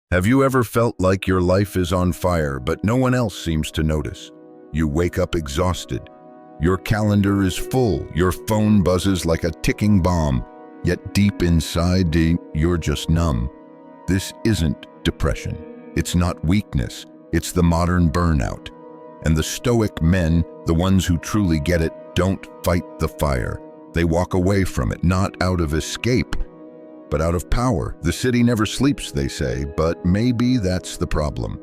Have you ever felt like your life is on fire, but no one else seems to notice? You wake up exhausted. Your calendar is full. Your phone buzzes like a ticking bomb. Yet deep inside, you're just numb. This isn't depression. It's not weakness. It's the modern burnout. And the Stoic men, the ones who truly get it, don't fight the fire. They walk away from it, not out of escape, but out of power. The city never sleeps, they say, but maybe that's the problem.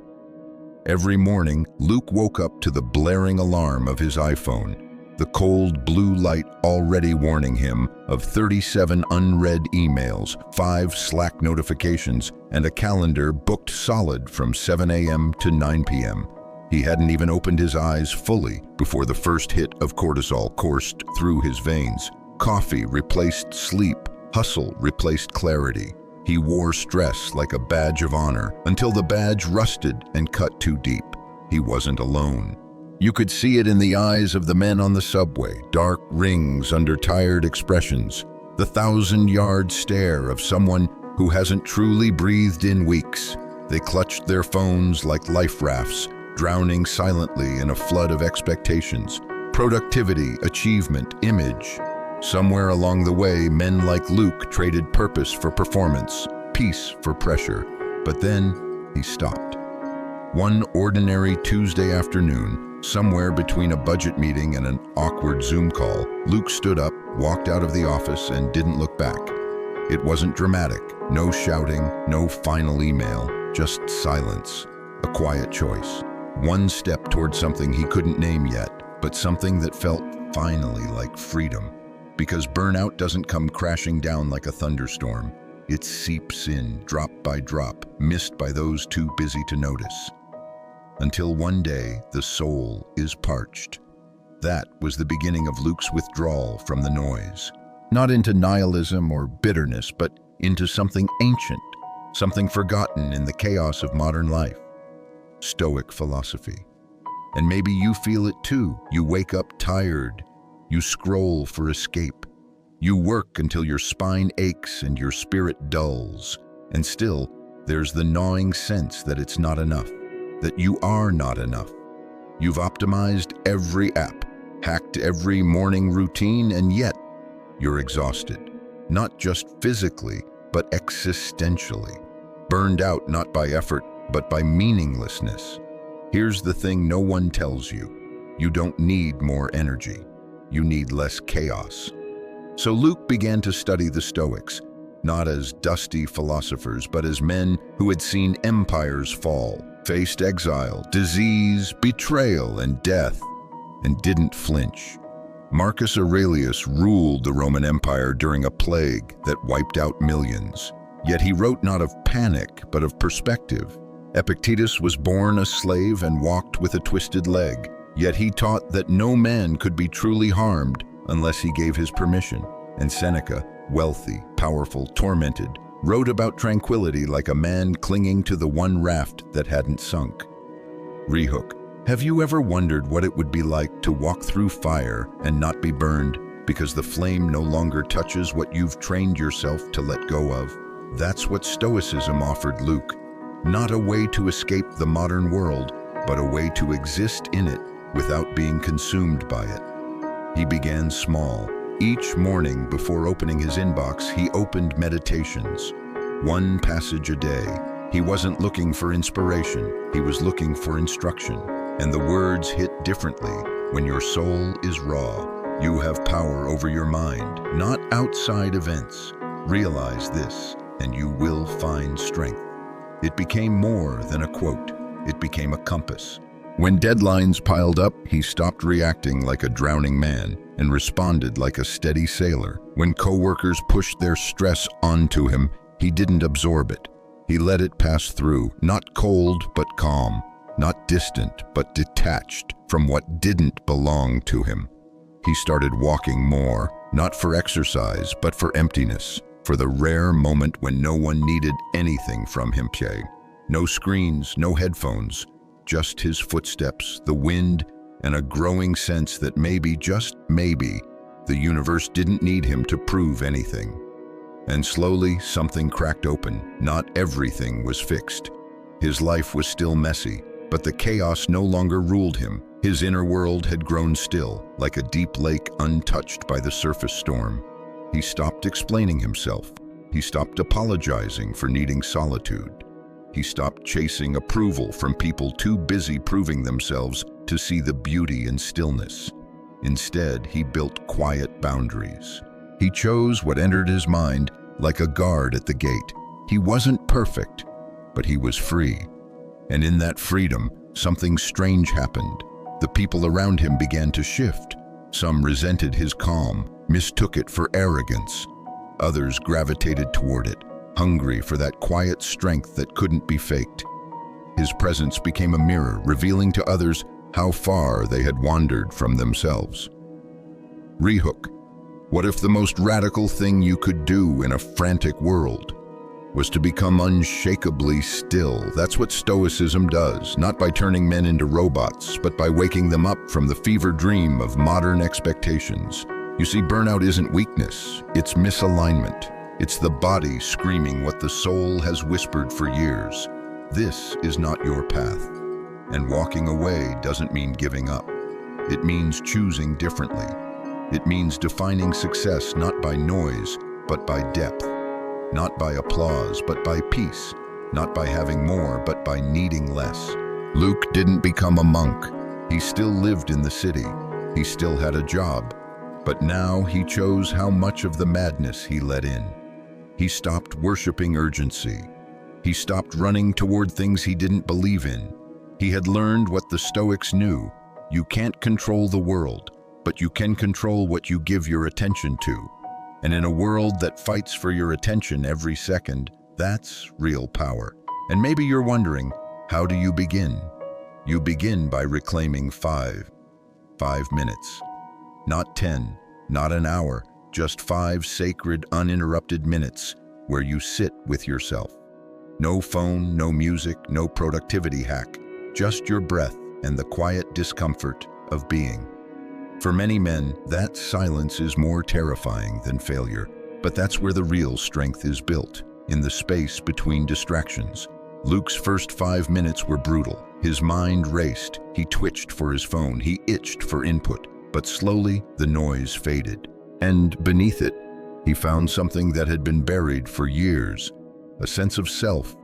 Every morning, Luke woke up to the blaring alarm of his iPhone, the cold blue light already warning him of 37 unread emails, 5 Slack notifications, and a calendar booked solid from 7 a.m. to 9 p.m. He hadn't even opened his eyes fully before the first hit of cortisol coursed through his veins. Coffee replaced sleep. Hustle replaced clarity. He wore stress like a badge of honor until the badge rusted and cut too deep. He wasn't alone. You could see it in the eyes of the men on the subway, dark rings under tired expressions, the 1,000-yard stare of someone who hasn't truly breathed in weeks. They clutched their phones like life rafts, drowning silently in a flood of expectations. Productivity, achievement, image. Somewhere along the way, men like Luke traded purpose for performance, peace for pressure. But then he stopped. One ordinary Tuesday afternoon, somewhere between a budget meeting and an awkward Zoom call, Luke stood up, walked out of the office, and didn't look back. It wasn't dramatic, no shouting, no final email, just silence, a quiet choice. One step toward something he couldn't name yet, but something that felt finally like freedom. Because burnout doesn't come crashing down like a thunderstorm. It seeps in, drop by drop, missed by those too busy to notice. Until one day, the soul is parched. That was the beginning of Luke's withdrawal from the noise. Not into nihilism or bitterness, but into something ancient, something forgotten in the chaos of modern life. Stoic philosophy. And maybe you feel it too. You wake up tired. You scroll for escape. You work until your spine aches and your spirit dulls. And still, there's the gnawing sense that it's not enough, that you are not enough. You've optimized every app, hacked every morning routine, and yet you're exhausted. Not just physically, but existentially. Burned out not by effort, but by meaninglessness. Here's the thing no one tells you. You don't need more energy. You need less chaos. So Luke began to study the Stoics, not as dusty philosophers, but as men who had seen empires fall, faced exile, disease, betrayal, and death, and didn't flinch. Marcus Aurelius ruled the Roman Empire during a plague that wiped out millions. Yet he wrote not of panic, but of perspective. Epictetus was born a slave and walked with a twisted leg. Yet he taught that no man could be truly harmed unless he gave his permission. And Seneca, wealthy, powerful, tormented, wrote about tranquility like a man clinging to the one raft that hadn't sunk. Rehook. Have you ever wondered what it would be like to walk through fire and not be burned because the flame no longer touches what you've trained yourself to let go of? That's what Stoicism offered Luke. Not a way to escape the modern world, but a way to exist in it without being consumed by it. He began small. Each morning before opening his inbox, he opened meditations. One passage a day. He wasn't looking for inspiration. He was looking for instruction. And the words hit differently. When your soul is raw, you have power over your mind, not outside events. Realize this, and you will find strength. It became more than a quote. It became a compass. When deadlines piled up, he stopped reacting like a drowning man and responded like a steady sailor. When coworkers pushed their stress onto him, he didn't absorb it. He let it pass through, not cold but calm, not distant but detached from what didn't belong to him. He started walking more, not for exercise but for emptiness, for the rare moment when no one needed anything from him. No screens, no headphones, just his footsteps, the wind, and a growing sense that maybe, just maybe, the universe didn't need him to prove anything. And slowly, something cracked open. Not everything was fixed. His life was still messy, but the chaos no longer ruled him. His inner world had grown still, like a deep lake untouched by the surface storm. He stopped explaining himself. He stopped apologizing for needing solitude. He stopped chasing approval from people too busy proving themselves to see the beauty in stillness. Instead, he built quiet boundaries. He chose what entered his mind like a guard at the gate. He wasn't perfect, but he was free. And in that freedom, something strange happened. The people around him began to shift. Some resented his calm, mistook it for arrogance. Others gravitated toward it, hungry for that quiet strength that couldn't be faked. His presence became a mirror, revealing to others how far they had wandered from themselves. Rehook. What if the most radical thing you could do in a frantic world was to become unshakably still? That's what Stoicism does, not by turning men into robots, but by waking them up from the fever dream of modern expectations. You see, burnout isn't weakness, it's misalignment. It's the body screaming what the soul has whispered for years. This is not your path. And walking away doesn't mean giving up. It means choosing differently. It means defining success not by noise, but by depth. Not by applause, but by peace. Not by having more, but by needing less. Luke didn't become a monk. He still lived in the city. He still had a job. But now he chose how much of the madness he let in. He stopped worshiping urgency. He stopped running toward things he didn't believe in. He had learned what the Stoics knew. You can't control the world, but you can control what you give your attention to. And in a world that fights for your attention every second, that's real power. And maybe you're wondering, how do you begin? You begin by reclaiming 5 minutes. Not 10, not an hour, just 5 sacred, uninterrupted minutes where you sit with yourself. No phone, no music, no productivity hack, just your breath and the quiet discomfort of being. For many men, that silence is more terrifying than failure, but that's where the real strength is built, in the space between distractions. Luke's first 5 minutes were brutal. His mind raced, he twitched for his phone, he itched for input, but slowly the noise faded. And beneath it, he found something that had been buried for years, a sense of self,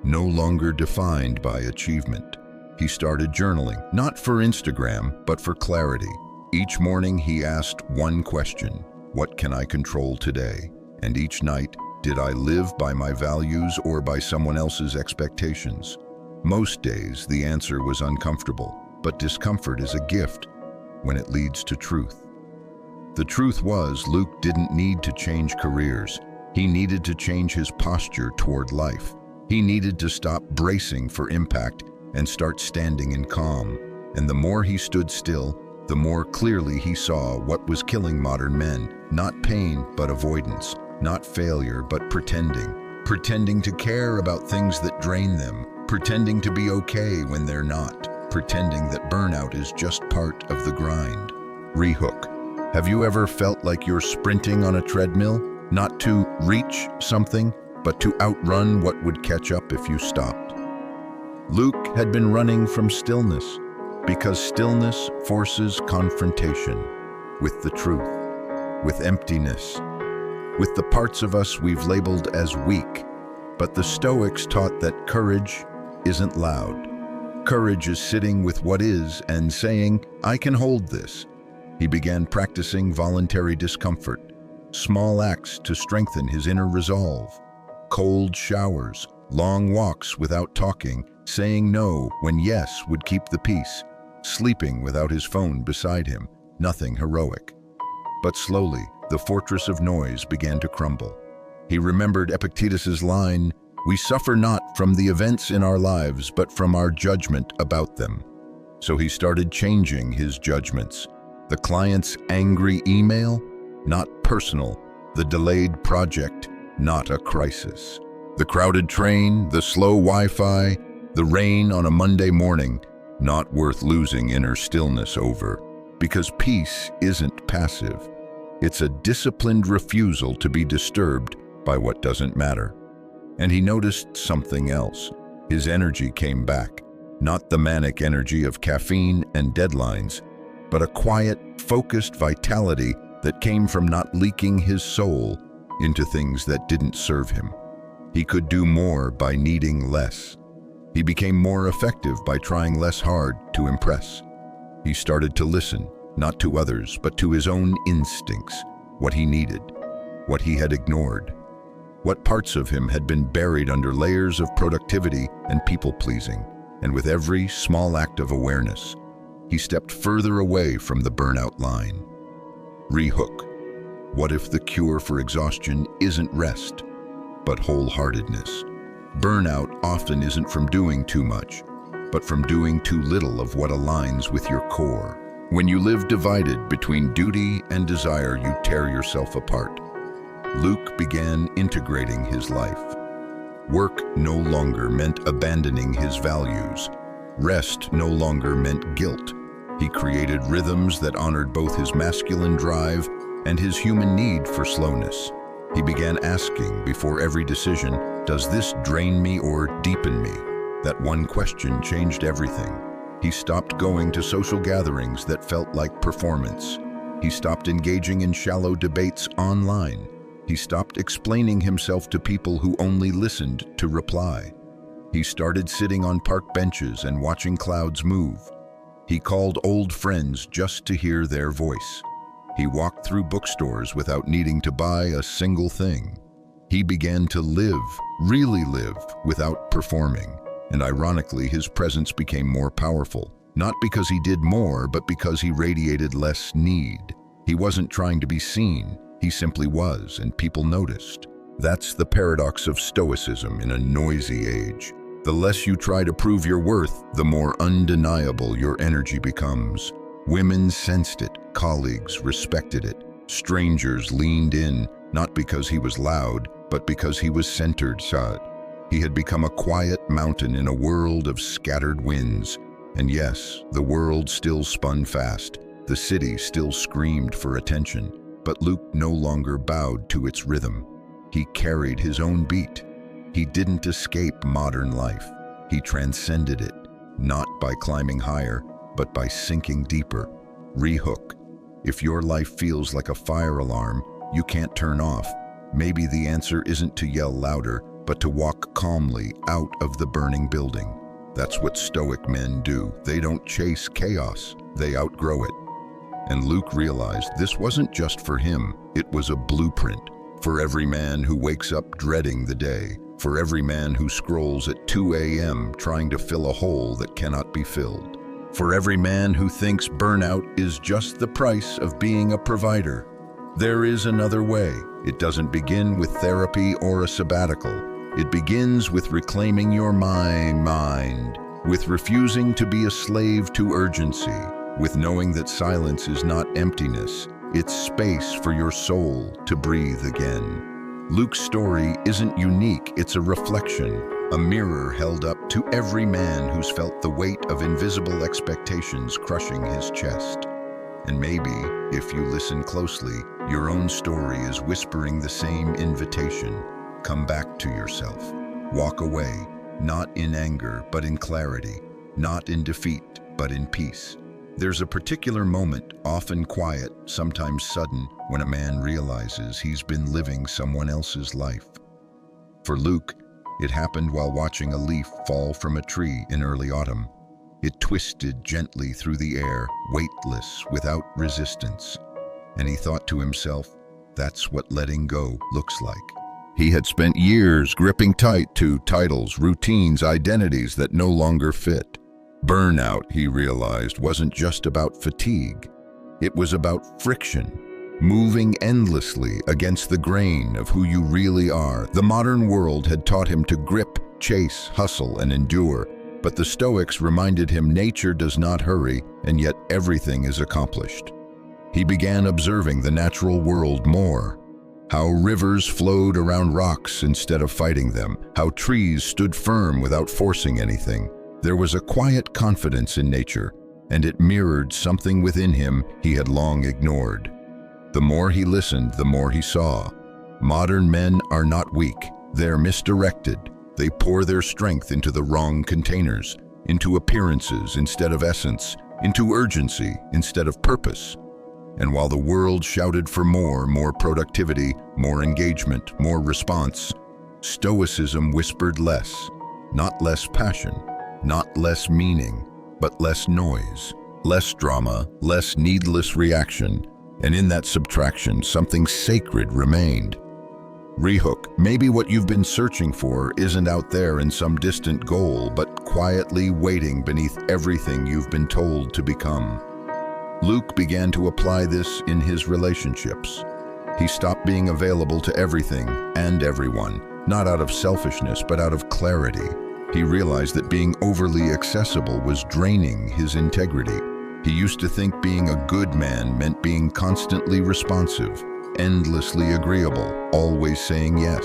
no longer defined by achievement. He started journaling, not for Instagram, but for clarity. Each morning he asked one question: what can I control today? And each night, did I live by my values or by someone else's expectations? Most days the answer was uncomfortable, but discomfort is a gift when it leads to truth. The truth was, Luke didn't need to change careers. He needed to change his posture toward life. He needed to stop bracing for impact and start standing in calm. And the more he stood still, the more clearly he saw what was killing modern men. Not pain, but avoidance. Not failure, but pretending. Pretending to care about things that drain them. Pretending to be okay when they're not. Pretending that burnout is just part of the grind. Rehook. Have you ever felt like you're sprinting on a treadmill? Not to reach something, but to outrun what would catch up if you stopped. Luke had been running from stillness, because stillness forces confrontation with the truth, with emptiness, with the parts of us we've labeled as weak. But the Stoics taught that courage isn't loud. Courage is sitting with what is and saying, I can hold this. He began practicing voluntary discomfort, small acts to strengthen his inner resolve. Cold showers, long walks without talking, saying no when yes would keep the peace, sleeping without his phone beside him, nothing heroic. But slowly, the fortress of noise began to crumble. He remembered Epictetus's line, "We suffer not from the events in our lives, but from our judgment about them." So he started changing his judgments. The client's angry email, not personal. The delayed project, not a crisis. The crowded train, the slow Wi-Fi, the rain on a Monday morning, not worth losing inner stillness over. Because peace isn't passive. It's a disciplined refusal to be disturbed by what doesn't matter. And he noticed something else. His energy came back, not the manic energy of caffeine and deadlines, but a quiet, focused vitality that came from not leaking his soul into things that didn't serve him. He could do more by needing less. He became more effective by trying less hard to impress. He started to listen, not to others, but to his own instincts, what he needed, what he had ignored, what parts of him had been buried under layers of productivity and people-pleasing. And with every small act of awareness, he stepped further away from the burnout line. Rehook. What if the cure for exhaustion isn't rest, but wholeheartedness? Burnout often isn't from doing too much, but from doing too little of what aligns with your core. When you live divided between duty and desire, you tear yourself apart. Luke began integrating his life. Work no longer meant abandoning his values. Rest no longer meant guilt. He created rhythms that honored both his masculine drive and his human need for slowness. He began asking before every decision, does this drain me or deepen me? That one question changed everything. He stopped going to social gatherings that felt like performance. He stopped engaging in shallow debates online. He stopped explaining himself to people who only listened to reply. He started sitting on park benches and watching clouds move. He called old friends just to hear their voice. He walked through bookstores without needing to buy a single thing. He began to live, really live, without performing. And ironically, his presence became more powerful, not because he did more, but because he radiated less need. He wasn't trying to be seen. He simply was, and people noticed. That's the paradox of Stoicism in a noisy age. The less you try to prove your worth, the more undeniable your energy becomes. Women sensed it, colleagues respected it, strangers leaned in, not because he was loud, but because he was centered. He had become a quiet mountain in a world of scattered winds. And yes, the world still spun fast. The city still screamed for attention. But Luke no longer bowed to its rhythm. He carried his own beat. He didn't escape modern life. He transcended it, not by climbing higher, but by sinking deeper. Rehook. If your life feels like a fire alarm you can't turn off, maybe the answer isn't to yell louder, but to walk calmly out of the burning building. That's what Stoic men do. They don't chase chaos, they outgrow it. And Luke realized this wasn't just for him, it was a blueprint for every man who wakes up dreading the day, for every man who scrolls at 2 a.m. trying to fill a hole that cannot be filled, for every man who thinks burnout is just the price of being a provider. There is another way. It doesn't begin with therapy or a sabbatical. It begins with reclaiming your mind, with refusing to be a slave to urgency, with knowing that silence is not emptiness, it's space for your soul to breathe again. Luke's story isn't unique, it's a reflection, a mirror held up to every man who's felt the weight of invisible expectations crushing his chest. And maybe, if you listen closely, your own story is whispering the same invitation. Come back to yourself. Walk away, not in anger, but in clarity, not in defeat, but in peace. There's a particular moment, often quiet, sometimes sudden, when a man realizes he's been living someone else's life. For Luke, it happened while watching a leaf fall from a tree in early autumn. It twisted gently through the air, weightless, without resistance. And he thought to himself, that's what letting go looks like. He had spent years gripping tight to titles, routines, identities that no longer fit. Burnout, he realized, wasn't just about fatigue. It was about friction, moving endlessly against the grain of who you really are. The modern world had taught him to grip, chase, hustle, and endure, but the Stoics reminded him nature does not hurry, and yet everything is accomplished. He began observing the natural world more. How rivers flowed around rocks instead of fighting them, how trees stood firm without forcing anything. There was a quiet confidence in nature, and it mirrored something within him he had long ignored. The more he listened, the more he saw. Modern men are not weak, they're misdirected. They pour their strength into the wrong containers, into appearances instead of essence, into urgency instead of purpose. And while the world shouted for more productivity, more engagement, more response, Stoicism whispered less, not less passion, not less meaning, but less noise, less drama, less needless reaction, and in that subtraction, something sacred remained. Rehook, maybe what you've been searching for isn't out there in some distant goal, but quietly waiting beneath everything you've been told to become. Luke began to apply this in his relationships. He stopped being available to everything and everyone, not out of selfishness, but out of clarity. He realized that being overly accessible was draining his integrity. He used to think being a good man meant being constantly responsive, endlessly agreeable, always saying yes.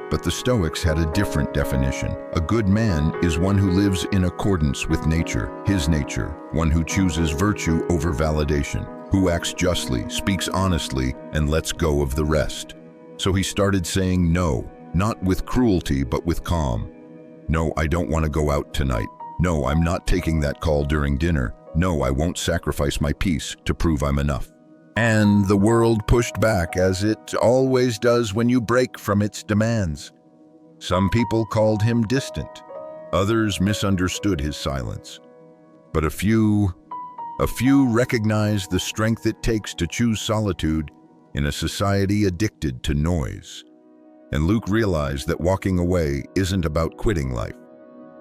But the Stoics had a different definition. A good man is one who lives in accordance with nature, his nature, one who chooses virtue over validation, who acts justly, speaks honestly, and lets go of the rest. So he started saying no, not with cruelty, but with calm. No, I don't want to go out tonight. No, I'm not taking that call during dinner. No, I won't sacrifice my peace to prove I'm enough. And the world pushed back, as it always does when you break from its demands. Some people called him distant. Others misunderstood his silence. But a few recognized the strength it takes to choose solitude in a society addicted to noise. And Luke realized that walking away isn't about quitting life.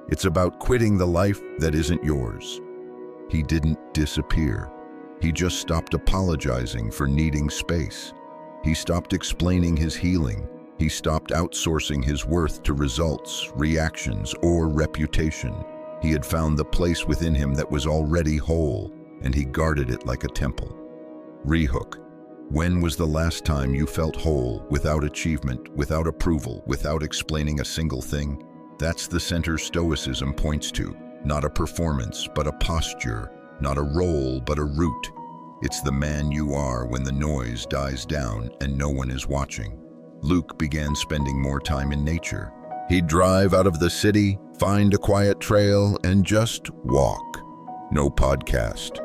It's about quitting the life that isn't yours. He didn't disappear. He just stopped apologizing for needing space. He stopped explaining his healing. He stopped outsourcing his worth to results, reactions, or reputation. He had found the place within him that was already whole, and he guarded it like a temple. Rehook, when was the last time you felt whole, without achievement, without approval, without explaining a single thing? That's the center Stoicism points to. Not a performance, but a posture. Not a role, but a root. It's the man you are when the noise dies down and no one is watching. Luke began spending more time in nature. He'd drive out of the city, find a quiet trail, and just walk. No podcast,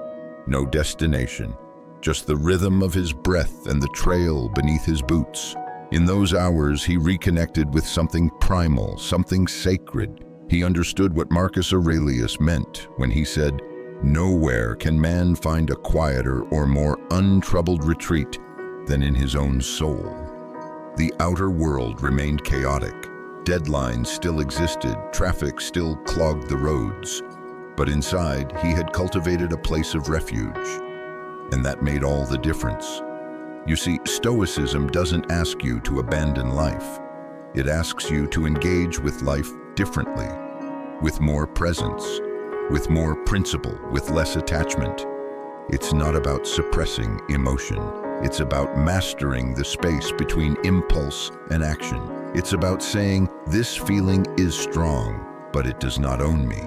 no destination, just the rhythm of his breath and the trail beneath his boots. In those hours, he reconnected with something primal, something sacred. He understood what Marcus Aurelius meant when he said, "Nowhere can man find a quieter or more untroubled retreat than in his own soul." The outer world remained chaotic. Deadlines still existed, traffic still clogged the roads. But inside, he had cultivated a place of refuge. And that made all the difference. You see, Stoicism doesn't ask you to abandon life. It asks you to engage with life differently, with more presence, with more principle, with less attachment. It's not about suppressing emotion. It's about mastering the space between impulse and action. It's about saying, this feeling is strong, but it does not own me.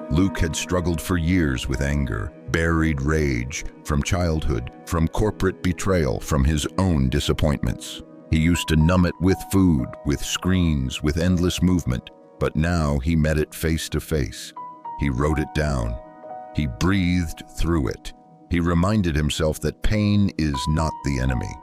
Luke had struggled for years with anger, buried rage from childhood, from corporate betrayal, from his own disappointments. He used to numb it with food, with screens, with endless movement, but now he met it face to face. He wrote it down. He breathed through it. He reminded himself that pain is not the enemy.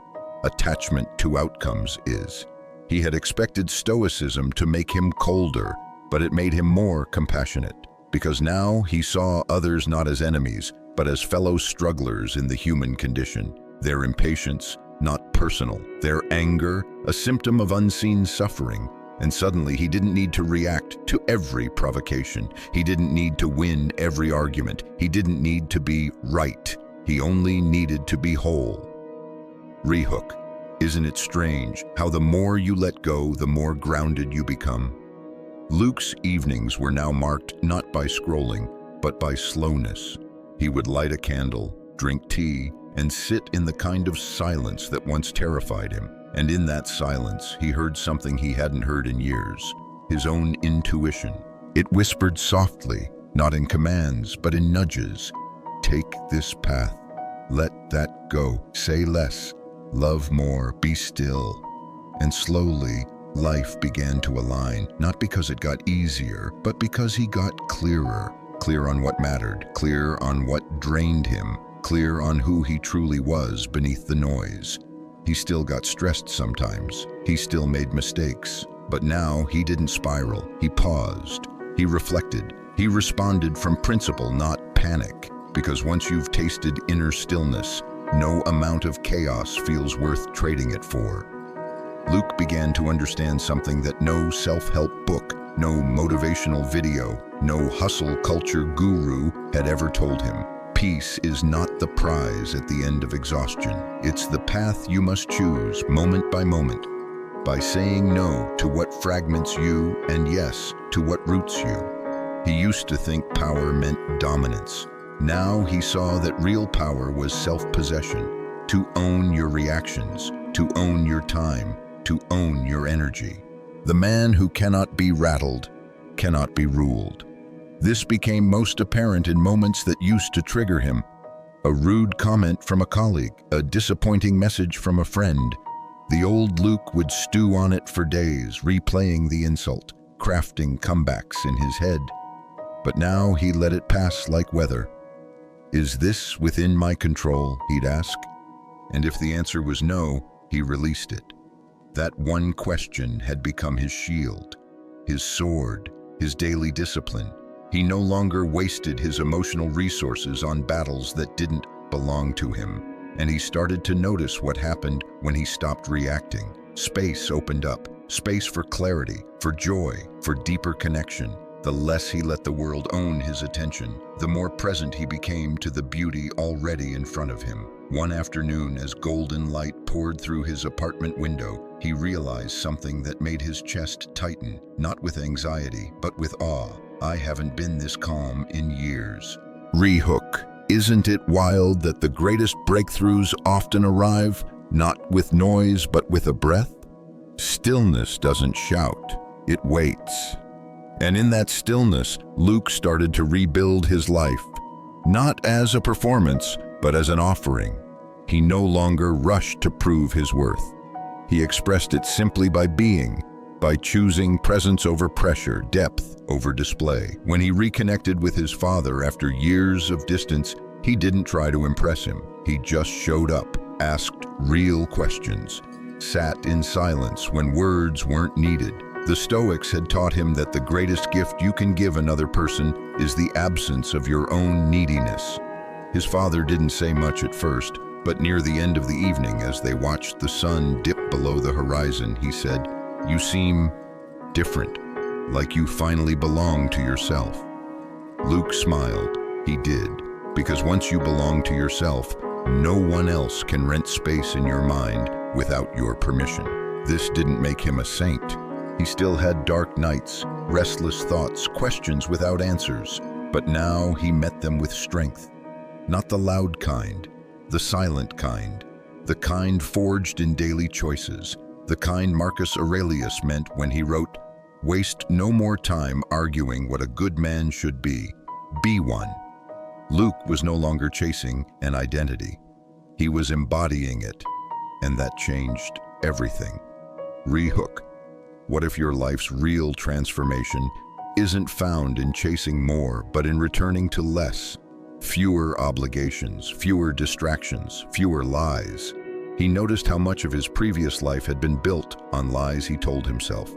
Attachment to outcomes is. He had expected Stoicism to make him colder, but it made him more compassionate, because now he saw others not as enemies, but as fellow strugglers in the human condition. Their impatience, not personal. Their anger, a symptom of unseen suffering. And suddenly he didn't need to react to every provocation. He didn't need to win every argument. He didn't need to be right. He only needed to be whole. Rehook, isn't it strange how the more you let go, the more grounded you become? Luke's evenings were now marked not by scrolling, but by slowness. He would light a candle, drink tea, and sit in the kind of silence that once terrified him. And in that silence, he heard something he hadn't heard in years, his own intuition. It whispered softly, not in commands, but in nudges. Take this path. Let that go. Say less. Love more. Be still. And slowly, life began to align, not because it got easier, but because he got clearer. Clear on what mattered, clear on what drained him, clear on who he truly was beneath the noise. He still got stressed sometimes. He still made mistakes. But now he didn't spiral. He paused. He reflected. He responded from principle, not panic. Because once you've tasted inner stillness, no amount of chaos feels worth trading it for. Luke began to understand something that no self-help book, no motivational video, no hustle culture guru had ever told him. Peace is not the prize at the end of exhaustion. It's the path you must choose moment by moment, by saying no to what fragments you and yes to what roots you. He used to think power meant dominance. Now he saw that real power was self-possession, to own your reactions, to own your time, to own your energy. The man who cannot be rattled cannot be ruled. This became most apparent in moments that used to trigger him. A rude comment from a colleague, a disappointing message from a friend. The old Luke would stew on it for days, replaying the insult, crafting comebacks in his head. But now he let it pass like weather. Is this within my control, he'd ask. And if the answer was no, he released it. That one question had become his shield, his sword, his daily discipline. He no longer wasted his emotional resources on battles that didn't belong to him. And he started to notice what happened when he stopped reacting. Space opened up, space for clarity, for joy, for deeper connection. The less he let the world own his attention, the more present he became to the beauty already in front of him. One afternoon, as golden light poured through his apartment window, he realized something that made his chest tighten, not with anxiety, but with awe. I haven't been this calm in years. Rehook. Isn't it wild that the greatest breakthroughs often arrive, not with noise, but with a breath? Stillness doesn't shout, it waits. And in that stillness, Luke started to rebuild his life, not as a performance, but as an offering. He no longer rushed to prove his worth. He expressed it simply by being, by choosing presence over pressure, depth over display. When he reconnected with his father after years of distance, he didn't try to impress him. He just showed up, asked real questions, sat in silence when words weren't needed. The Stoics had taught him that the greatest gift you can give another person is the absence of your own neediness. His father didn't say much at first, but near the end of the evening, as they watched the sun dip below the horizon, he said, "You seem different, like you finally belong to yourself." Luke smiled. He did, because once you belong to yourself, no one else can rent space in your mind without your permission. This didn't make him a saint. He still had dark nights, restless thoughts, questions without answers, but now he met them with strength. Not the loud kind, the silent kind, the kind forged in daily choices, the kind Marcus Aurelius meant when he wrote, "Waste no more time arguing what a good man should be one." Luke was no longer chasing an identity. He was embodying it, and that changed everything. Rehook. What if your life's real transformation isn't found in chasing more, but in returning to less? Fewer obligations, fewer distractions, fewer lies. He noticed how much of his previous life had been built on lies he told himself.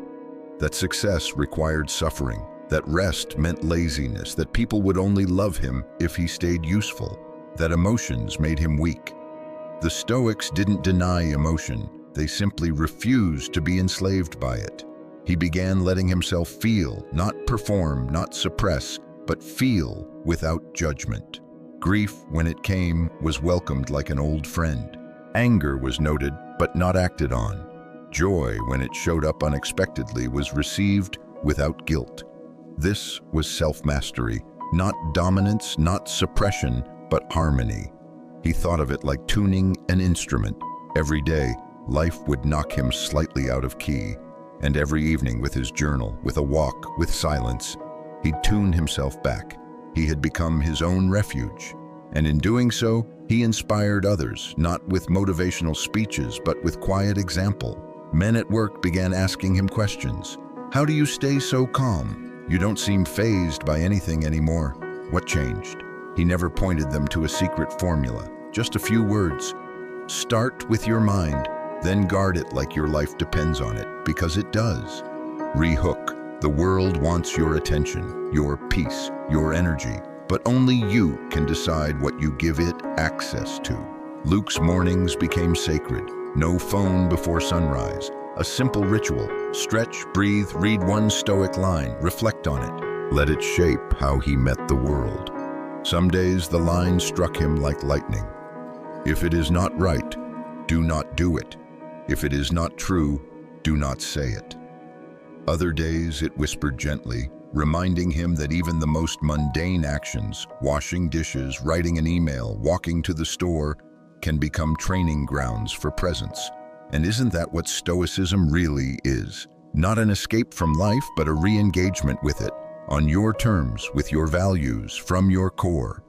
That success required suffering, that rest meant laziness, that people would only love him if he stayed useful, that emotions made him weak. The Stoics didn't deny emotion. They simply refused to be enslaved by it. He began letting himself feel, not perform, not suppress, but feel without judgment. Grief, when it came, was welcomed like an old friend. Anger was noted, but not acted on. Joy, when it showed up unexpectedly, was received without guilt. This was self-mastery, not dominance, not suppression, but harmony. He thought of it like tuning an instrument. Every day, life would knock him slightly out of key, and every evening with his journal, with a walk, with silence, he'd tune himself back. He had become his own refuge, and in doing so, he inspired others, not with motivational speeches, but with quiet example. Men at work began asking him questions. How do you stay so calm? You don't seem fazed by anything anymore. What changed? He never pointed them to a secret formula, just a few words. Start with your mind, then guard it like your life depends on it, because it does. Rehook. The world wants your attention, your peace, your energy, but only you can decide what you give it access to. Luke's mornings became sacred. No phone before sunrise. A simple ritual. Stretch, breathe, read one Stoic line, reflect on it. Let it shape how he met the world. Some days the line struck him like lightning. If it is not right, do not do it. If it is not true, do not say it. Other days it whispered gently, reminding him that even the most mundane actions, washing dishes, writing an email, walking to the store, can become training grounds for presence. And isn't that what Stoicism really is? Not an escape from life, but a re-engagement with it, on your terms, with your values, from your core.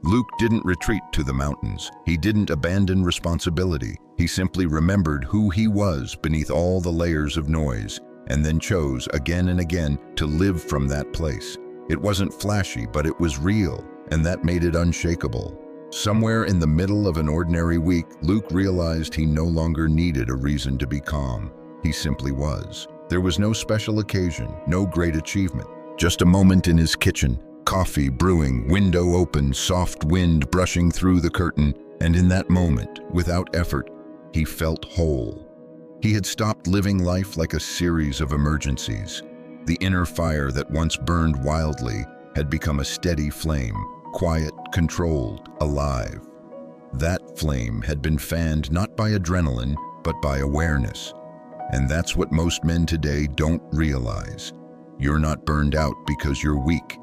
Luke didn't retreat to the mountains. He didn't abandon responsibility. He simply remembered who he was beneath all the layers of noise, and then chose again and again to live from that place. It wasn't flashy, but it was real, and that made it unshakable. Somewhere in the middle of an ordinary week, Luke realized he no longer needed a reason to be calm. He simply was. There was no special occasion, no great achievement. Just a moment in his kitchen, coffee brewing, window open, soft wind brushing through the curtain, and in that moment, without effort, he felt whole. He had stopped living life like a series of emergencies. The inner fire that once burned wildly had become a steady flame, quiet, controlled, alive. That flame had been fanned not by adrenaline, but by awareness. And that's what most men today don't realize. You're not burned out because you're weak.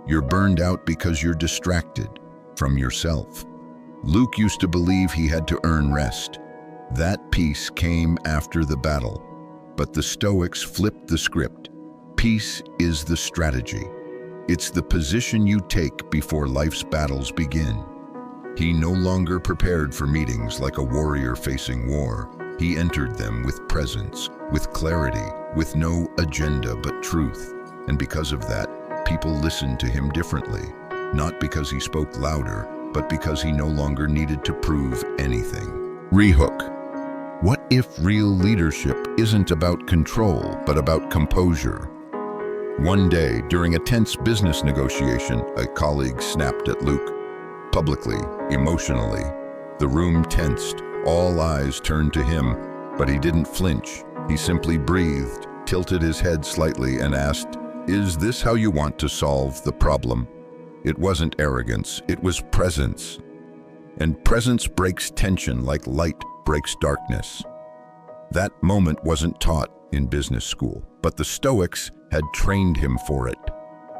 You're burned out because you're distracted from yourself. Luke used to believe he had to earn rest. That peace came after the battle. But the Stoics flipped the script. Peace is the strategy. It's the position you take before life's battles begin. He no longer prepared for meetings like a warrior facing war. He entered them with presence, with clarity, with no agenda but truth. And because of that, people listened to him differently. Not because he spoke louder, but because he no longer needed to prove anything. Rehook. What if real leadership isn't about control, but about composure? One day, during a tense business negotiation, a colleague snapped at Luke, publicly, emotionally. The room tensed, all eyes turned to him, but he didn't flinch. He simply breathed, tilted his head slightly, and asked, "Is this how you want to solve the problem?" It wasn't arrogance, it was presence. And presence breaks tension like light breaks darkness. That moment wasn't taught in business school, but the Stoics had trained him for it,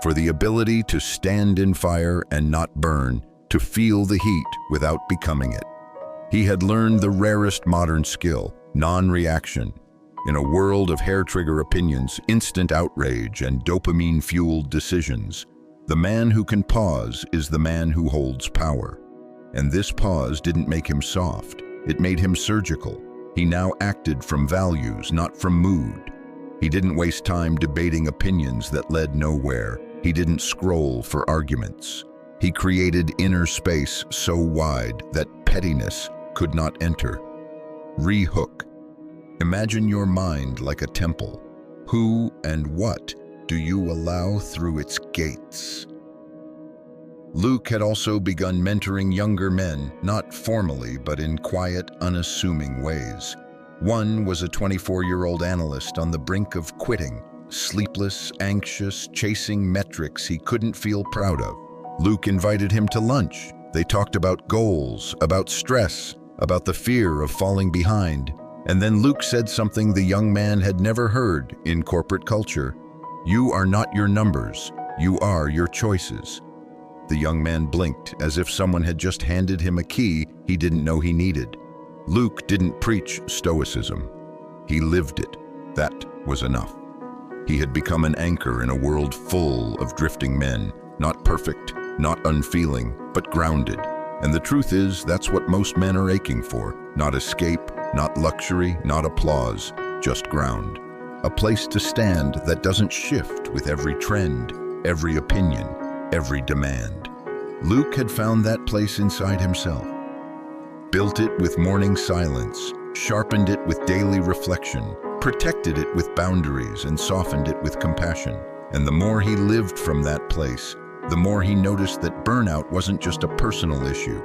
for the ability to stand in fire and not burn, to feel the heat without becoming it. He had learned the rarest modern skill, non-reaction. In a world of hair-trigger opinions, instant outrage, and dopamine-fueled decisions, the man who can pause is the man who holds power. And this pause didn't make him soft, it made him surgical. He now acted from values, not from mood. He didn't waste time debating opinions that led nowhere. He didn't scroll for arguments. He created inner space so wide that pettiness could not enter. Rehook. Imagine your mind like a temple. Who and what do you allow through its gates? Luke had also begun mentoring younger men, not formally, but in quiet, unassuming ways. One was a 24-year-old analyst on the brink of quitting, sleepless, anxious, chasing metrics he couldn't feel proud of. Luke invited him to lunch. They talked about goals, about stress, about the fear of falling behind. And then Luke said something the young man had never heard in corporate culture. "You are not your numbers. You are your choices." The young man blinked, as if someone had just handed him a key he didn't know he needed. Luke didn't preach Stoicism. He lived it. That was enough. He had become an anchor in a world full of drifting men, not perfect, not unfeeling, but grounded. And the truth is, that's what most men are aching for. Not escape, not luxury, not applause, just ground. A place to stand that doesn't shift with every trend, every opinion, every demand. Luke had found that place inside himself, built it with morning silence, sharpened it with daily reflection, protected it with boundaries, and softened it with compassion. And the more he lived from that place, the more he noticed that burnout wasn't just a personal issue.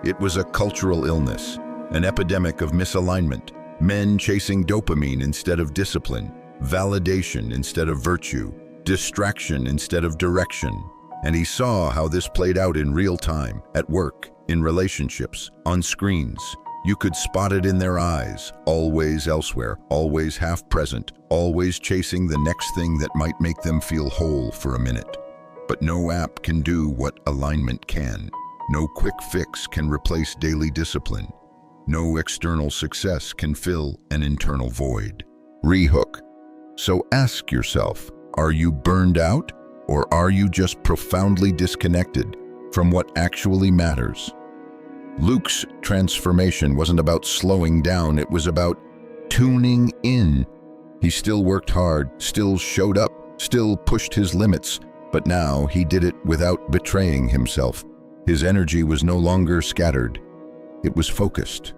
It was a cultural illness, an epidemic of misalignment, men chasing dopamine instead of discipline, validation instead of virtue, distraction instead of direction. And he saw how this played out in real time, at work, in relationships, on screens. You could spot it in their eyes, always elsewhere, always half present, always chasing the next thing that might make them feel whole for a minute. But no app can do what alignment can. No quick fix can replace daily discipline. No external success can fill an internal void. Rehook. So ask yourself, are you burned out, or are you just profoundly disconnected from what actually matters? Luke's transformation wasn't about slowing down, it was about tuning in. He still worked hard, still showed up, still pushed his limits, but now he did it without betraying himself. His energy was no longer scattered. It was focused,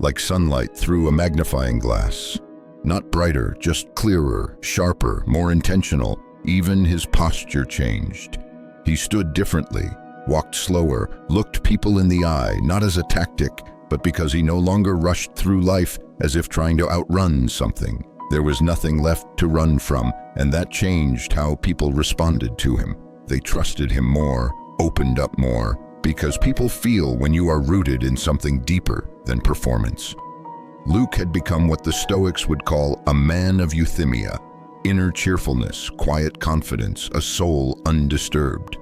like sunlight through a magnifying glass. Not brighter, just clearer, sharper, more intentional. Even his posture changed. He stood differently, walked slower, looked people in the eye, not as a tactic, but because he no longer rushed through life as if trying to outrun something. There was nothing left to run from, and that changed how people responded to him. They trusted him more, opened up more, because people feel when you are rooted in something deeper than performance. Luke had become what the Stoics would call a man of euthymia, inner cheerfulness, quiet confidence, a soul undisturbed.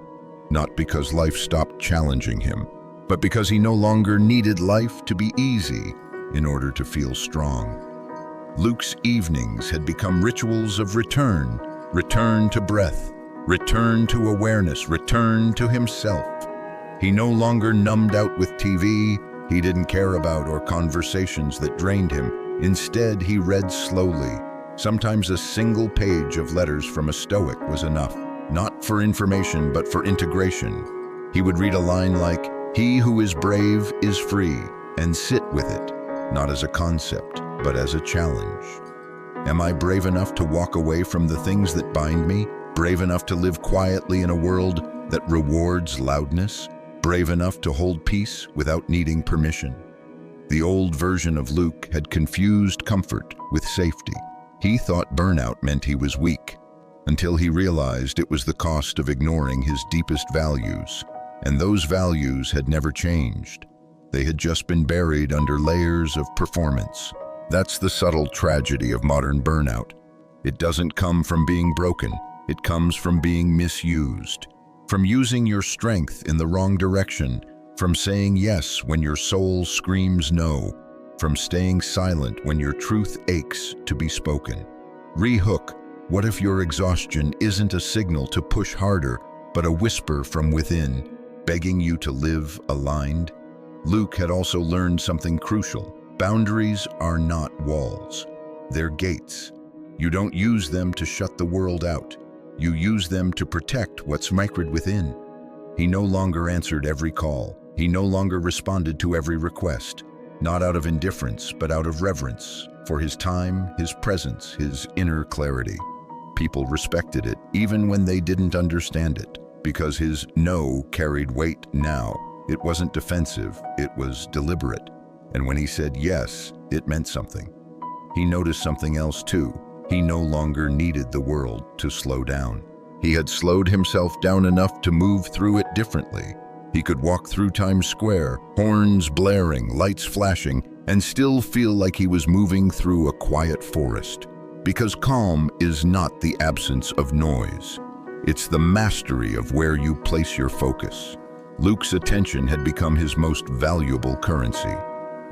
Not because life stopped challenging him, but because he no longer needed life to be easy in order to feel strong. Luke's evenings had become rituals of return, return to breath, return to awareness, return to himself. He no longer numbed out with TV he didn't care about or conversations that drained him. Instead, he read slowly. Sometimes a single page of letters from a Stoic was enough, not for information but for integration. He would read a line like, "He who is brave is free," and sit with it, not as a concept, but as a challenge. Am I brave enough to walk away from the things that bind me? Brave enough to live quietly in a world that rewards loudness? Brave enough to hold peace without needing permission? The old version of Luke had confused comfort with safety. He thought burnout meant he was weak, until he realized it was the cost of ignoring his deepest values. And those values had never changed. They had just been buried under layers of performance. That's the subtle tragedy of modern burnout. It doesn't come from being broken. It comes from being misused. From using your strength in the wrong direction. From saying yes when your soul screams no. From staying silent when your truth aches to be spoken. Rehook. What if your exhaustion isn't a signal to push harder, but a whisper from within, begging you to live aligned? Luke had also learned something crucial. Boundaries are not walls. They're gates. You don't use them to shut the world out. You use them to protect what's microed within. He no longer answered every call. He no longer responded to every request, not out of indifference, but out of reverence for his time, his presence, his inner clarity. People respected it, even when they didn't understand it, because his no carried weight now. It wasn't defensive, it was deliberate. And when he said yes, it meant something. He noticed something else too. He no longer needed the world to slow down. He had slowed himself down enough to move through it differently. He could walk through Times Square, horns blaring, lights flashing, and still feel like he was moving through a quiet forest. Because calm is not the absence of noise. It's the mastery of where you place your focus. Luke's attention had become his most valuable currency,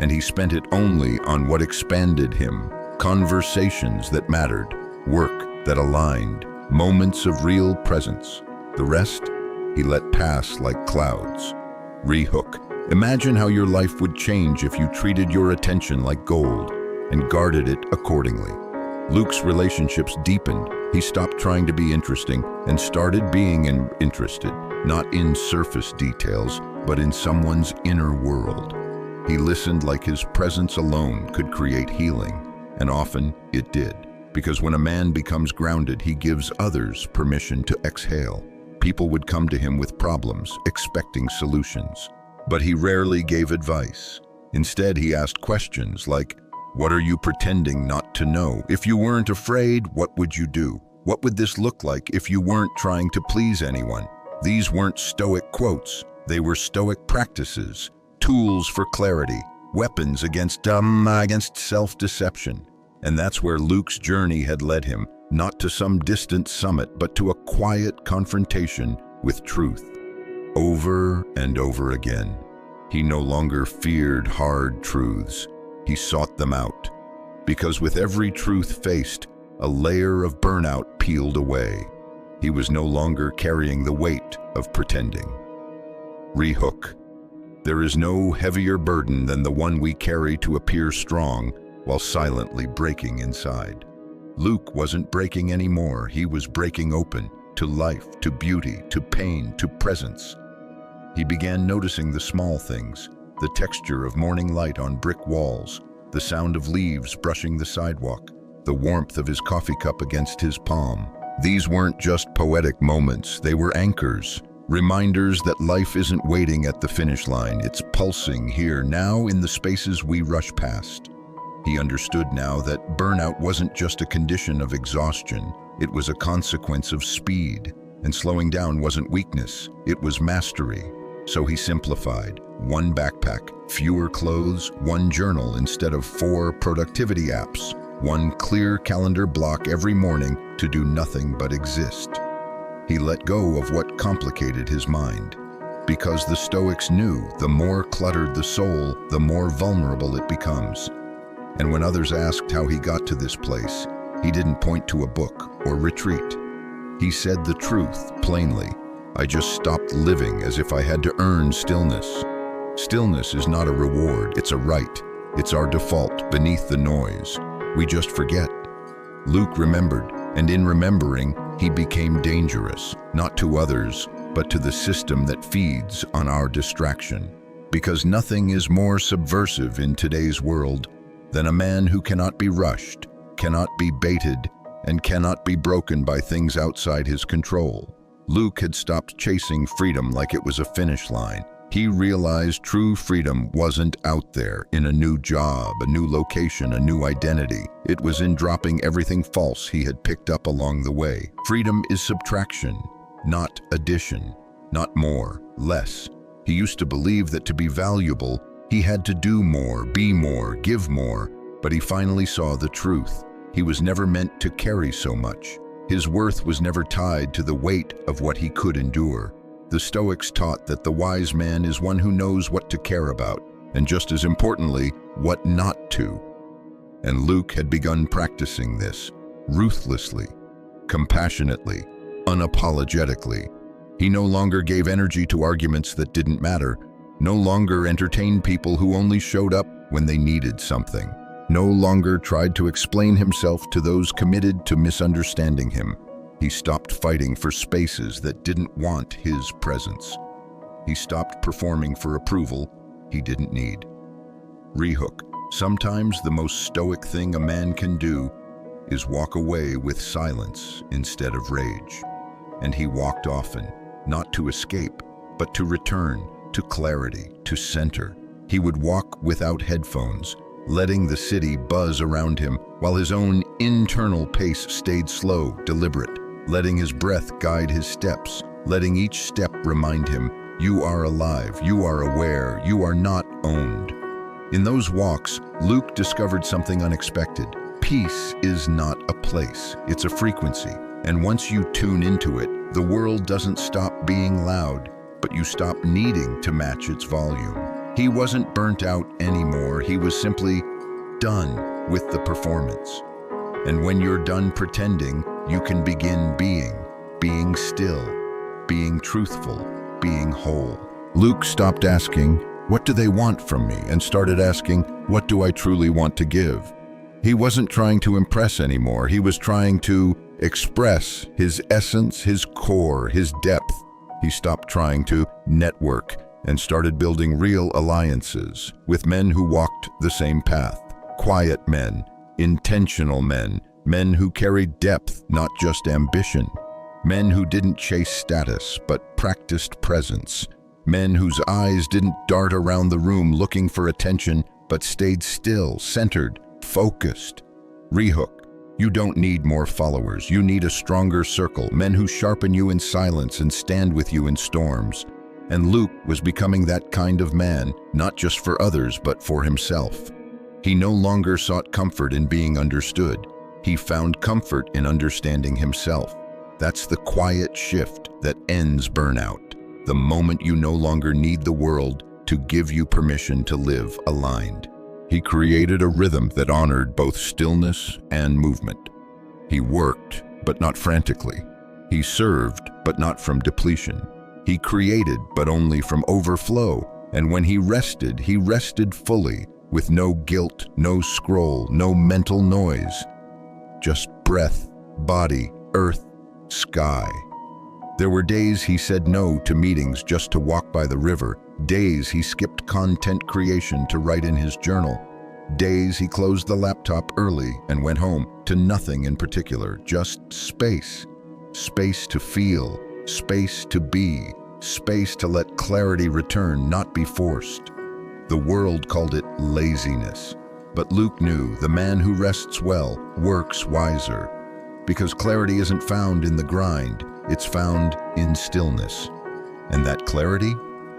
and he spent it only on what expanded him. Conversations that mattered, work that aligned, moments of real presence. The rest, he let pass like clouds. Rehook. Imagine how your life would change if you treated your attention like gold and guarded it accordingly. Luke's relationships deepened. He stopped trying to be interesting and started being interested, not in surface details, but in someone's inner world. He listened like his presence alone could create healing, and often it did. Because when a man becomes grounded, he gives others permission to exhale. People would come to him with problems, expecting solutions. But he rarely gave advice. Instead, he asked questions like, "What are you pretending not to know? If you weren't afraid, what would you do? What would this look like if you weren't trying to please anyone?" These weren't Stoic quotes. They were Stoic practices, tools for clarity, weapons against self-deception. And that's where Luke's journey had led him, not to some distant summit, but to a quiet confrontation with truth. Over and over again, he no longer feared hard truths. He sought them out. Because with every truth faced, a layer of burnout peeled away. He was no longer carrying the weight of pretending. Rehook. There is no heavier burden than the one we carry to appear strong while silently breaking inside. Luke wasn't breaking anymore. He was breaking open to life, to beauty, to pain, to presence. He began noticing the small things, the texture of morning light on brick walls, the sound of leaves brushing the sidewalk, the warmth of his coffee cup against his palm. These weren't just poetic moments, they were anchors, reminders that life isn't waiting at the finish line, it's pulsing here, now, in the spaces we rush past. He understood now that burnout wasn't just a condition of exhaustion, it was a consequence of speed, and slowing down wasn't weakness, it was mastery. So he simplified: one backpack, fewer clothes, one journal instead of 4 productivity apps, one clear calendar block every morning to do nothing but exist. He let go of what complicated his mind. Because the Stoics knew the more cluttered the soul, the more vulnerable it becomes. And when others asked how he got to this place, he didn't point to a book or retreat. He said the truth plainly: "I just stopped living as if I had to earn stillness." Stillness is not a reward, it's a right. It's our default beneath the noise. We just forget. Luke remembered, and in remembering, he became dangerous, not to others, but to the system that feeds on our distraction. Because nothing is more subversive in today's world than a man who cannot be rushed, cannot be baited, and cannot be broken by things outside his control. Luke had stopped chasing freedom like it was a finish line. He realized true freedom wasn't out there in a new job, a new location, a new identity. It was in dropping everything false he had picked up along the way. Freedom is subtraction, not addition, not more, less. He used to believe that to be valuable, he had to do more, be more, give more, but he finally saw the truth. He was never meant to carry so much. His worth was never tied to the weight of what he could endure. The Stoics taught that the wise man is one who knows what to care about, and just as importantly, what not to. And Luke had begun practicing this, ruthlessly, compassionately, unapologetically. He no longer gave energy to arguments that didn't matter, no longer entertained people who only showed up when they needed something, no longer tried to explain himself to those committed to misunderstanding him. He stopped fighting for spaces that didn't want his presence. He stopped performing for approval he didn't need. Rehook. Sometimes the most stoic thing a man can do is walk away with silence instead of rage. And he walked often, not to escape, but to return, to clarity, to center. He would walk without headphones, letting the city buzz around him while his own internal pace stayed slow, deliberate, letting his breath guide his steps, letting each step remind him, you are alive, you are aware, you are not owned. In those walks, Luke discovered something unexpected. Peace is not a place, it's a frequency. And once you tune into it, the world doesn't stop being loud, but you stop needing to match its volume. He wasn't burnt out anymore, he was simply done with the performance. And when you're done pretending, you can begin being still, being truthful, being whole. Luke stopped asking, what do they want from me? And started asking, what do I truly want to give? He wasn't trying to impress anymore. He was trying to express his essence, his core, his depth. He stopped trying to network and started building real alliances with men who walked the same path. Quiet men, intentional men, men who carried depth, not just ambition. Men who didn't chase status, but practiced presence. Men whose eyes didn't dart around the room looking for attention, but stayed still, centered, focused. Rehook, you don't need more followers. You need a stronger circle, men who sharpen you in silence and stand with you in storms. And Luke was becoming that kind of man, not just for others, but for himself. He no longer sought comfort in being understood. He found comfort in understanding himself. That's the quiet shift that ends burnout. The moment you no longer need the world to give you permission to live aligned. He created a rhythm that honored both stillness and movement. He worked, but not frantically. He served, but not from depletion. He created, but only from overflow. And when he rested fully, with no guilt, no scroll, no mental noise. Just breath, body, earth, sky. There were days he said no to meetings just to walk by the river. Days he skipped content creation to write in his journal. Days he closed the laptop early and went home to nothing in particular, just space. Space to feel, space to be, space to let clarity return, not be forced. The world called it laziness, but Luke knew the man who rests well works wiser, because clarity isn't found in the grind, it's found in stillness. And that clarity,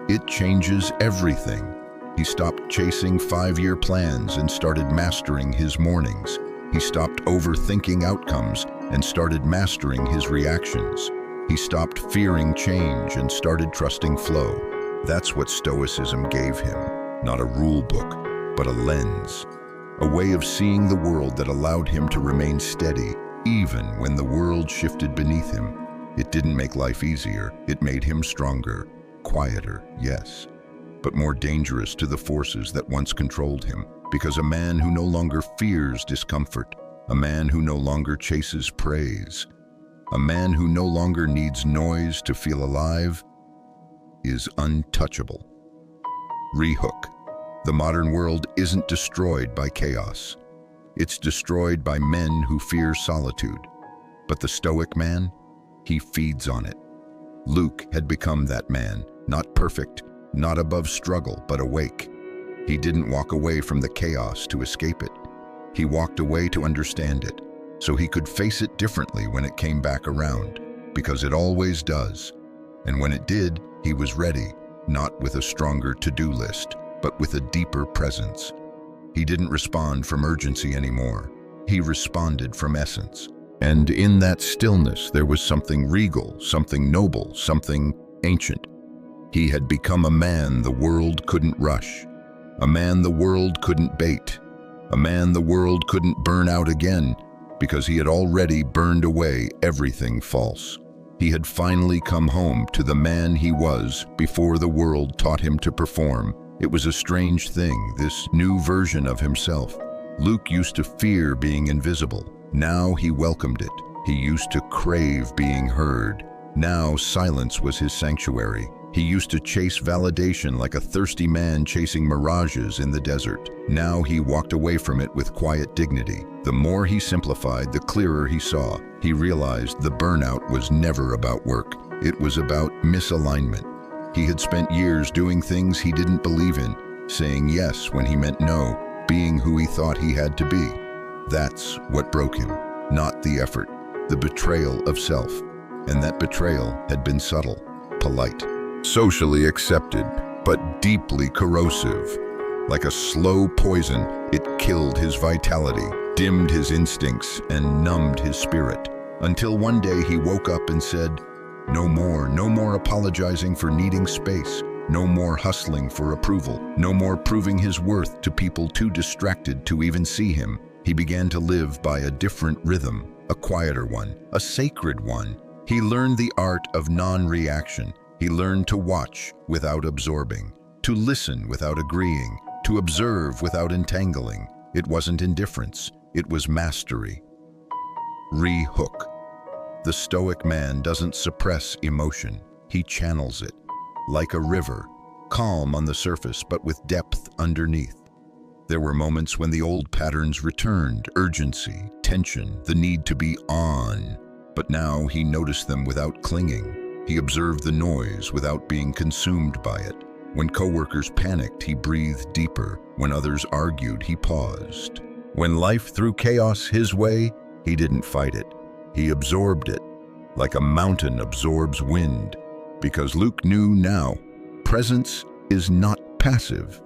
it changes everything. He stopped chasing 5-year plans and started mastering his mornings. He stopped overthinking outcomes and started mastering his reactions. He stopped fearing change and started trusting flow. That's what Stoicism gave him. Not a rule book, but a lens. A way of seeing the world that allowed him to remain steady, even when the world shifted beneath him. It didn't make life easier, it made him stronger, quieter, yes, but more dangerous to the forces that once controlled him. Because a man who no longer fears discomfort, a man who no longer chases praise, a man who no longer needs noise to feel alive, is untouchable. Rehook. The modern world isn't destroyed by chaos. It's destroyed by men who fear solitude. But the Stoic man, he feeds on it. Luke had become that man, not perfect, not above struggle, but awake. He didn't walk away from the chaos to escape it. He walked away to understand it, so he could face it differently when it came back around, because it always does. And when it did, he was ready, not with a stronger to-do list, but with a deeper presence. He didn't respond from urgency anymore. He responded from essence. And in that stillness, there was something regal, something noble, something ancient. He had become a man the world couldn't rush, a man the world couldn't bait, a man the world couldn't burn out again, because he had already burned away everything false. He had finally come home to the man he was before the world taught him to perform. It was a strange thing, this new version of himself. Luke used to fear being invisible. Now he welcomed it. He used to crave being heard. Now silence was his sanctuary. He used to chase validation like a thirsty man chasing mirages in the desert. Now he walked away from it with quiet dignity. The more he simplified, the clearer he saw. He realized the burnout was never about work. It was about misalignment. He had spent years doing things he didn't believe in, saying yes when he meant no, being who he thought he had to be. That's what broke him, not the effort, the betrayal of self. And that betrayal had been subtle, polite, socially accepted, but deeply corrosive. Like a slow poison, it killed his vitality, dimmed his instincts, and numbed his spirit. Until one day he woke up and said, no more apologizing for needing space. No more hustling for approval. No more proving his worth to people too distracted to even see him. He began to live by a different rhythm, a quieter one, a sacred one. He learned the art of non-reaction. He learned to watch without absorbing, to listen without agreeing, to observe without entangling. It wasn't indifference. It was mastery. Re-hook. The Stoic man doesn't suppress emotion, he channels it. Like a river, calm on the surface but with depth underneath. There were moments when the old patterns returned, urgency, tension, the need to be on. But now he noticed them without clinging. He observed the noise without being consumed by it. When coworkers panicked, he breathed deeper. When others argued, he paused. When life threw chaos his way, he didn't fight it. He absorbed it, like a mountain absorbs wind. Because Luke knew now, presence is not passive.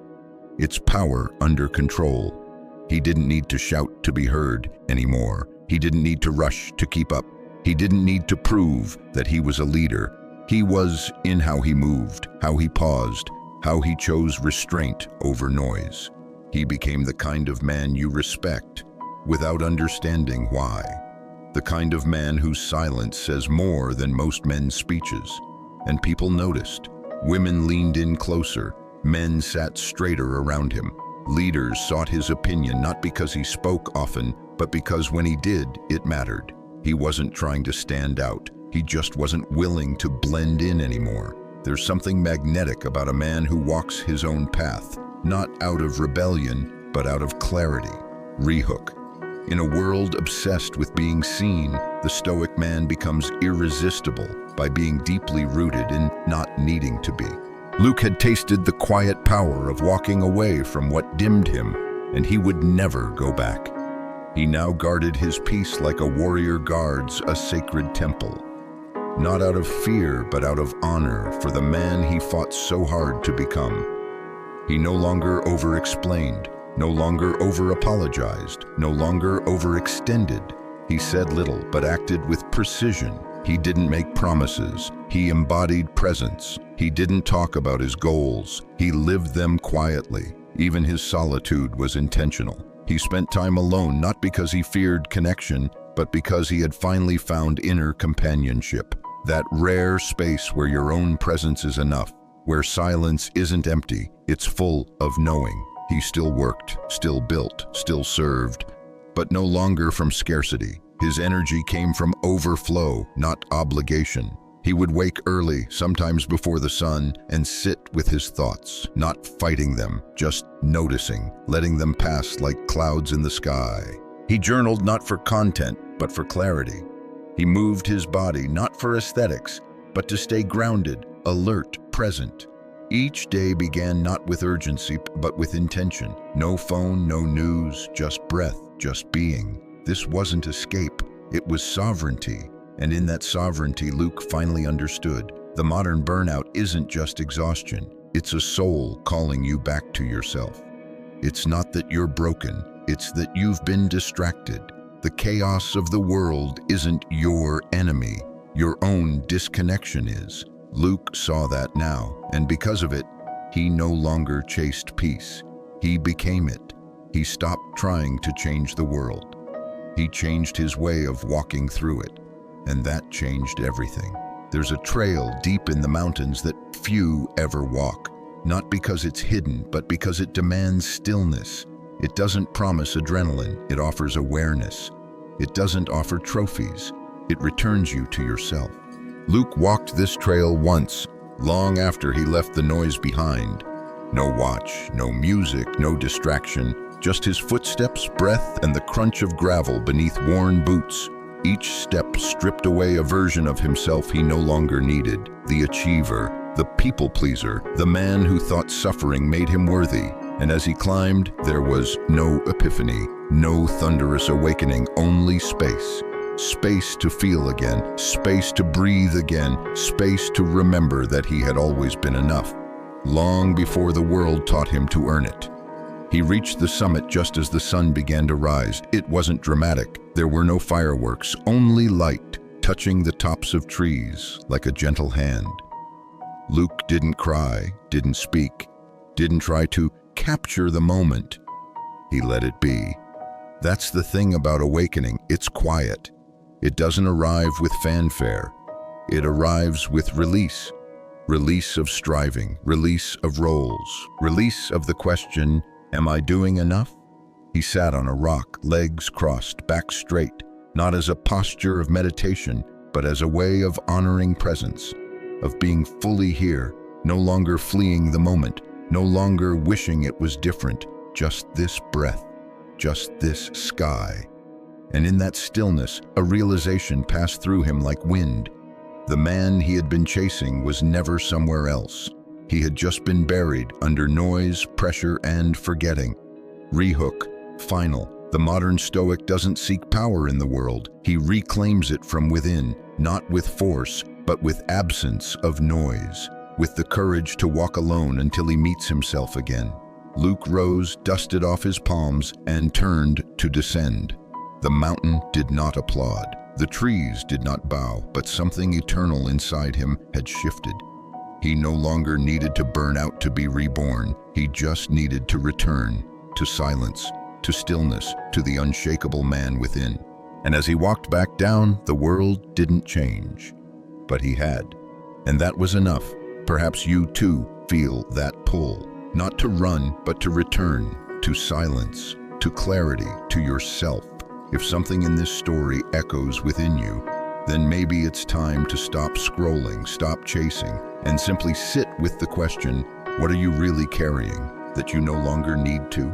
It's power under control. He didn't need to shout to be heard anymore. He didn't need to rush to keep up. He didn't need to prove that he was a leader. He was in how he moved, how he paused, how he chose restraint over noise. He became the kind of man you respect without understanding why. The kind of man whose silence says more than most men's speeches. And people noticed. Women leaned in closer. Men sat straighter around him. Leaders sought his opinion not because he spoke often, but because when he did, it mattered. He wasn't trying to stand out. He just wasn't willing to blend in anymore. There's something magnetic about a man who walks his own path, not out of rebellion, but out of clarity. Rehook. In a world obsessed with being seen, the Stoic man becomes irresistible by being deeply rooted in not needing to be. Luke had tasted the quiet power of walking away from what dimmed him, and he would never go back. He now guarded his peace like a warrior guards a sacred temple. Not out of fear, but out of honor for the man he fought so hard to become. He no longer over-explained, no over over-apologized, no longer overextended. He said little, but acted with precision. He didn't make promises. He embodied presence. He didn't talk about his goals. He lived them quietly. Even his solitude was intentional. He spent time alone, not because he feared connection, but because he had finally found inner companionship. That rare space where your own presence is enough, where silence isn't empty, it's full of knowing. He still worked, still built, still served, but no longer from scarcity. His energy came from overflow, not obligation. He would wake early, sometimes before the sun, and sit with his thoughts, not fighting them, just noticing, letting them pass like clouds in the sky. He journaled not for content, but for clarity. He moved his body not for aesthetics, but to stay grounded, alert, present. Each day began not with urgency, but with intention. No phone, no news, just breath, just being. This wasn't escape, it was sovereignty. And in that sovereignty, Luke finally understood. The modern burnout isn't just exhaustion. It's a soul calling you back to yourself. It's not that you're broken, it's that you've been distracted. The chaos of the world isn't your enemy. Your own disconnection is. Luke saw that now, and because of it, he no longer chased peace. He became it. He stopped trying to change the world. He changed his way of walking through it. And that changed everything. There's a trail deep in the mountains that few ever walk, not because it's hidden, but because it demands stillness. It doesn't promise adrenaline, it offers awareness. It doesn't offer trophies, it returns you to yourself. Luke walked this trail once, long after he left the noise behind. No watch, no music, no distraction, just his footsteps, breath, and the crunch of gravel beneath worn boots. Each step stripped away a version of himself he no longer needed. The achiever, the people pleaser, the man who thought suffering made him worthy. And as he climbed, there was no epiphany, no thunderous awakening, only space. Space to feel again, space to breathe again, space to remember that he had always been enough, long before the world taught him to earn it. He reached the summit just as the sun began to rise. It wasn't dramatic. There were no fireworks, only light touching the tops of trees like a gentle hand. Luke didn't cry, didn't speak, didn't try to capture the moment. He let it be. That's the thing about awakening. It's quiet. It doesn't arrive with fanfare. It arrives with release. Release of striving, release of roles, release of the question, am I doing enough? He sat on a rock, legs crossed, back straight, not as a posture of meditation, but as a way of honoring presence, of being fully here, no longer fleeing the moment, no longer wishing it was different, just this breath, just this sky. And in that stillness, a realization passed through him like wind. The man he had been chasing was never somewhere else. He had just been buried under noise, pressure, and forgetting. Rehook, final. The modern Stoic doesn't seek power in the world. He reclaims it from within, not with force, but with absence of noise, with the courage to walk alone until he meets himself again. Luke rose, dusted off his palms, and turned to descend. The mountain did not applaud. The trees did not bow, but something eternal inside him had shifted. He no longer needed to burn out to be reborn. He just needed to return to silence, to stillness, to the unshakable man within. And as he walked back down, the world didn't change. But he had. And that was enough. Perhaps you too feel that pull, not to run, but to return, to silence, to clarity, to yourself. If something in this story echoes within you, then maybe it's time to stop scrolling, stop chasing, and simply sit with the question, what are you really carrying that you no longer need to?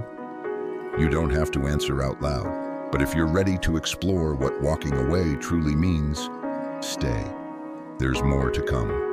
You don't have to answer out loud, but if you're ready to explore what walking away truly means, stay. There's more to come.